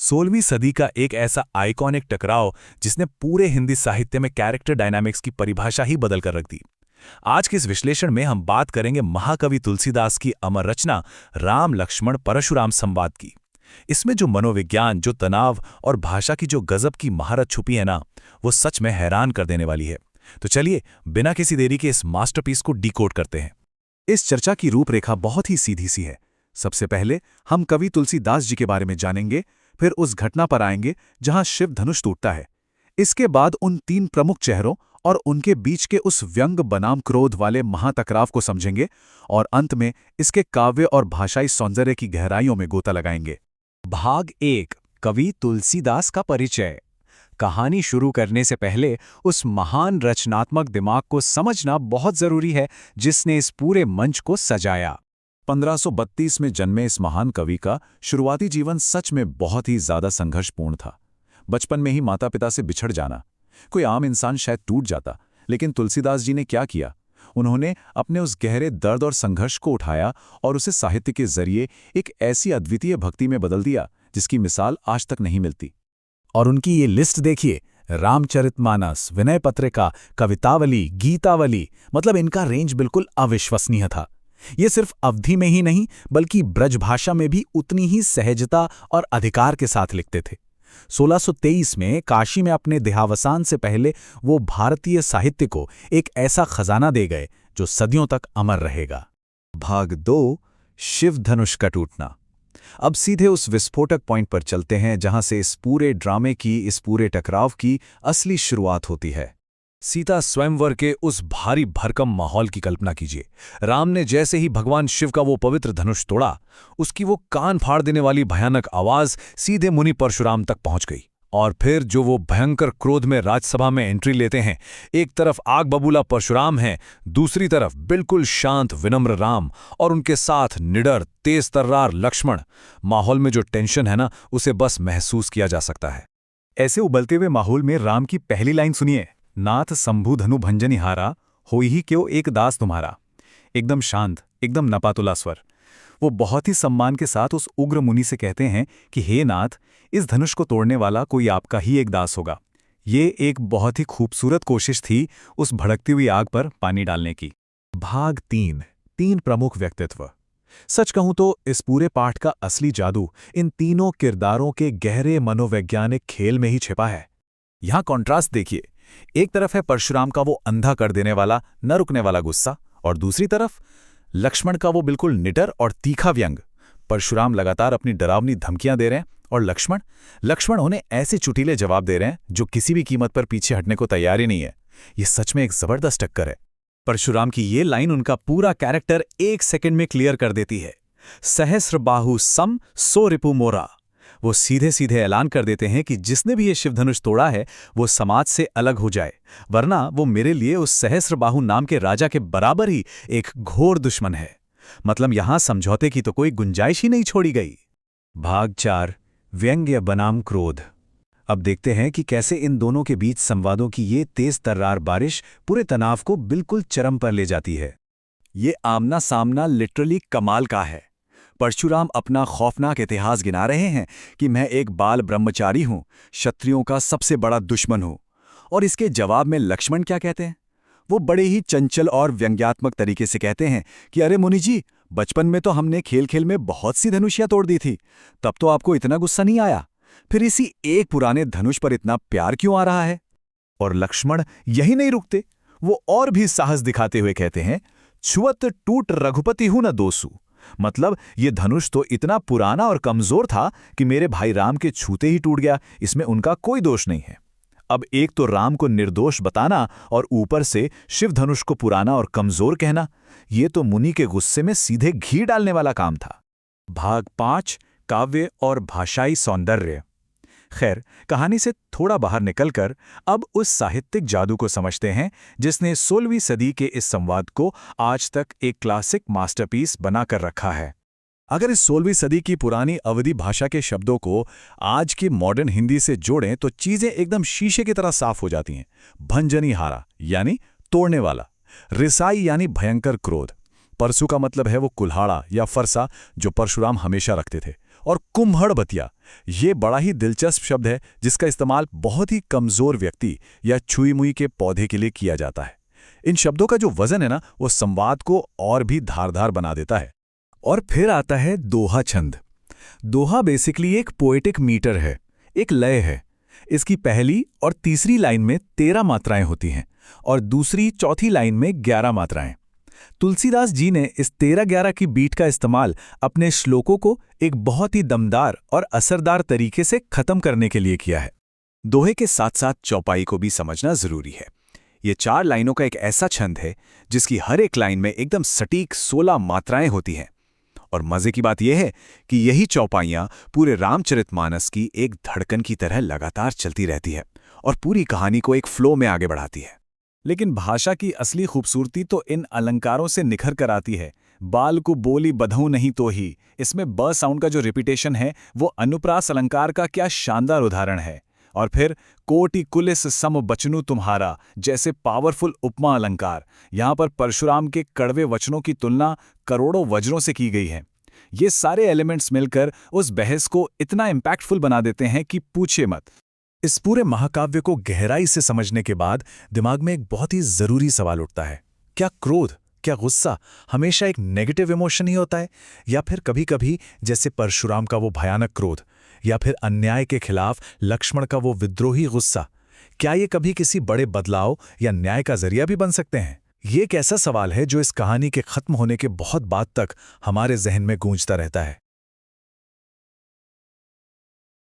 16वीं सदी का एक ऐसा आइकॉनिक टकराव जिसने पूरे हिंदी साहित्य में कैरेक्टर डायनामिक्स की परिभाषा ही बदल कर रख दी। आज के इस विश्लेषण में हम बात करेंगे महाकवि तुलसीदास की अमर रचना राम लक्ष्मण परशुराम संवाद की। इसमें जो मनोविज्ञान, जो तनाव और भाषा की जो गजब की महारत छुपी है ना, वो सच में हैरान कर देने वाली है। तो चलिए बिना किसी देरी के इस मास्टरपीस को डिकोड करते हैं। इस चर्चा की रूपरेखा बहुत ही सीधी सी है। सबसे पहले हम कवि तुलसीदास जी के बारे में जानेंगे, फिर उस घटना पर आएंगे जहां शिव धनुष टूटता है। इसके बाद उन तीन प्रमुख चेहरों और उनके बीच के उस व्यंग बनाम क्रोध वाले महाटकराव को समझेंगे और अंत में इसके काव्य और भाषाई सौंदर्य की गहराइयों में गोता लगाएंगे। भाग 1 कवि तुलसीदास का परिचय। कहानी शुरू करने से पहले उस महान रचनात्मक दिमाग को समझना बहुत जरूरी है जिसने इस पूरे मंच को सजाया। 1532 में जन्मे इस महान कवि का शुरुआती जीवन सच में बहुत ही ज्यादा संघर्षपूर्ण था। बचपन में ही माता पिता से बिछड़ जाना। कोई आम इंसान शायद टूट जाता, लेकिन तुलसीदास जी ने क्या किया? उन्होंने अपने उस गहरे दर्द और संघर्ष को उठाया और उसे साहित्य के जरिए एक ऐसी अद्वितीय भक्ति में बदल दिया जिसकी मिसाल आज तक नहीं मिलती। और उनकी ये लिस्ट देखिए, रामचरितमानस, विनय पत्रिका, कवितावली, गीतावली, मतलब इनका रेंज बिल्कुल अविश्वसनीय था। ये सिर्फ अवधि में ही नहीं बल्कि ब्रजभाषा में भी उतनी ही सहजता और अधिकार के साथ लिखते थे। 1623 में काशी में अपने देहावसान से पहले वो भारतीय साहित्य को एक ऐसा खजाना दे गए जो सदियों तक अमर रहेगा। भाग 2 शिव धनुष का टूटना। अब सीधे उस विस्फोटक पॉइंट पर चलते हैं जहां से इस पूरे ड्रामे की, इस पूरे टकराव की असली शुरुआत होती है। सीता स्वयंवर के उस भारी भरकम माहौल की कल्पना कीजिए। राम ने जैसे ही भगवान शिव का वो पवित्र धनुष तोड़ा, उसकी वो कान फाड़ देने वाली भयानक आवाज सीधे मुनि परशुराम तक पहुंच गई। और फिर जो वो भयंकर क्रोध में राजसभा में एंट्री लेते हैं, एक तरफ आग बबूला परशुराम हैं, दूसरी तरफ बिल्कुल शांत विनम्र राम और उनके साथ निडर तेज तर्रार लक्ष्मण। माहौल में जो टेंशन है ना, उसे बस महसूस किया जा सकता है। ऐसे उबलते हुए माहौल में राम की पहली लाइन सुनिए, नाथ शंभु धनु भंजनी हारा, होई ही क्यों एक दास तुम्हारा। एकदम शांत, एकदम नपातुला स्वर। वो बहुत ही सम्मान के साथ उस उग्र मुनि से कहते हैं कि हे नाथ, इस धनुष को तोड़ने वाला कोई आपका ही एक दास होगा। ये एक बहुत ही खूबसूरत कोशिश थी उस भड़कती हुई आग पर पानी डालने की। भाग 3 प्रमुख व्यक्तित्व। सच कहूं तो इस पूरे पाठ का असली जादू इन तीनों किरदारों के गहरे मनोवैज्ञानिक खेल में ही छिपा है। यहां कॉन्ट्रास्ट देखिए, एक तरफ है परशुराम का वो अंधा कर देने वाला, न रुकने वाला गुस्सा, और दूसरी तरफ लक्ष्मण का वो बिल्कुल निडर और तीखा व्यंग। परशुराम लगातार अपनी डरावनी धमकियां दे रहे हैं और लक्ष्मण उन्हें ऐसे चुटीले जवाब दे रहे हैं जो किसी भी कीमत पर पीछे हटने को तैयार ही नहीं है। ये सच में एक जबरदस्त टक्कर है। परशुराम की ये लाइन उनका पूरा कैरेक्टर 1 सेकंड में क्लियर कर देती है। सहस्र बाहु सम सो रिपु मोरा। वो सीधे सीधे ऐलान कर देते हैं कि जिसने भी ये शिवधनुष तोड़ा है वो समाज से अलग हो जाए, वरना वो मेरे लिए उस सहस्रबाहु नाम के राजा के बराबर ही एक घोर दुश्मन है। मतलब यहां समझौते की तो कोई गुंजाइश ही नहीं छोड़ी गई। भाग 4 व्यंग्य बनाम क्रोध। अब देखते हैं कि कैसे इन दोनों के बीच संवादों की ये तेज तर्रार बारिश पूरे तनाव को बिल्कुल चरम पर ले जाती है। ये आमना सामना लिटरली कमाल का है। परशुराम अपना खौफनाक इतिहास गिना रहे हैं कि मैं एक बाल ब्रह्मचारी हूं, क्षत्रियों का सबसे बड़ा दुश्मन हूं। और इसके जवाब में लक्ष्मण क्या कहते हैं? वो बड़े ही चंचल और व्यंग्यात्मक तरीके से कहते हैं कि अरे मुनि जी, बचपन में तो हमने खेल खेल में बहुत सी धनुषियां तोड़ दी थी, तब तो आपको इतना गुस्सा नहीं आया, फिर इसी एक पुराने धनुष पर इतना प्यार क्यों आ रहा है? और लक्ष्मण यही नहीं रुकते, वो और भी साहस दिखाते हुए कहते हैं, छुअत टूट रघुपति हूं न दोसू। मतलब ये धनुष तो इतना पुराना और कमजोर था कि मेरे भाई राम के छूते ही टूट गया, इसमें उनका कोई दोष नहीं है। अब एक तो राम को निर्दोष बताना और ऊपर से शिव धनुष को पुराना और कमजोर कहना, ये तो मुनि के गुस्से में सीधे घी डालने वाला काम था। भाग 5 काव्य और भाषाई सौंदर्य। खैर, कहानी से थोड़ा बाहर निकलकर अब उस साहित्यिक जादू को समझते हैं जिसने 16वीं सदी के इस संवाद को आज तक एक क्लासिक मास्टरपीस बनाकर रखा है। अगर इस 16वीं सदी की पुरानी अवधी भाषा के शब्दों को आज की मॉडर्न हिंदी से जोड़ें तो चीजें एकदम शीशे की तरह साफ हो जाती हैं। भंजनी हारा यानी तोड़ने वाला, रिसाई यानी भयंकर क्रोध, परसु का मतलब है वो कुल्हाड़ा या फरसा जो परशुराम हमेशा रखते थे, और कुम्हड़बतिया, ये बड़ा ही दिलचस्प शब्द है जिसका इस्तेमाल बहुत ही कमजोर व्यक्ति या छुई मुई के पौधे के लिए किया जाता है। इन शब्दों का जो वजन है ना, वो संवाद को और भी धारदार बना देता है। और फिर आता है दोहा छंद। दोहा बेसिकली एक पोएटिक मीटर है, एक लय है। इसकी पहली और तीसरी लाइन में 13 मात्राएं होती हैं और दूसरी चौथी लाइन में 11 मात्राएं। तुलसीदास जी ने इस 13-11 की बीट का इस्तेमाल अपने श्लोकों को एक बहुत ही दमदार और असरदार तरीके से खत्म करने के लिए किया है। दोहे के साथ साथ चौपाई को भी समझना जरूरी है। ये 4 लाइनों का एक ऐसा छंद है जिसकी हर एक लाइन में एकदम सटीक 16 मात्राएं होती हैं। और मजे की बात यह है कि यही चौपाइयां पूरे रामचरितमानस की एक धड़कन की तरह लगातार चलती रहती है और पूरी कहानी को एक फ्लो में आगे बढ़ाती है। लेकिन भाषा की असली खूबसूरती तो इन अलंकारों से निखर कर आती है। बाल को बोली बधऊं नहीं तो ही, इसमें ब साउंड का जो रिपीटेशन है वो अनुप्रास अलंकार का क्या शानदार उदाहरण है। और फिर कोटि कुलिस सम बचनु तुम्हारा जैसे पावरफुल उपमा अलंकार, यहाँ पर परशुराम के कड़वे वचनों की तुलना करोड़ों वज्रों से की गई है। ये सारे एलिमेंट्स मिलकर उस बहस को इतना इम्पैक्टफुल बना देते हैं कि पूछिए मत। इस पूरे महाकाव्य को गहराई से समझने के बाद दिमाग में एक बहुत ही जरूरी सवाल उठता है, क्या क्रोध, क्या गुस्सा हमेशा एक नेगेटिव इमोशन ही होता है, या फिर कभी-कभी जैसे परशुराम का वो भयानक क्रोध, या फिर अन्याय के खिलाफ लक्ष्मण का वो विद्रोही गुस्सा, क्या ये कभी किसी बड़े बदलाव या न्याय का जरिया भी बन सकते हैं? ये एक ऐसा सवाल है जो इस कहानी के खत्म होने के बहुत बाद तक हमारे जहन में गूंजता रहता है।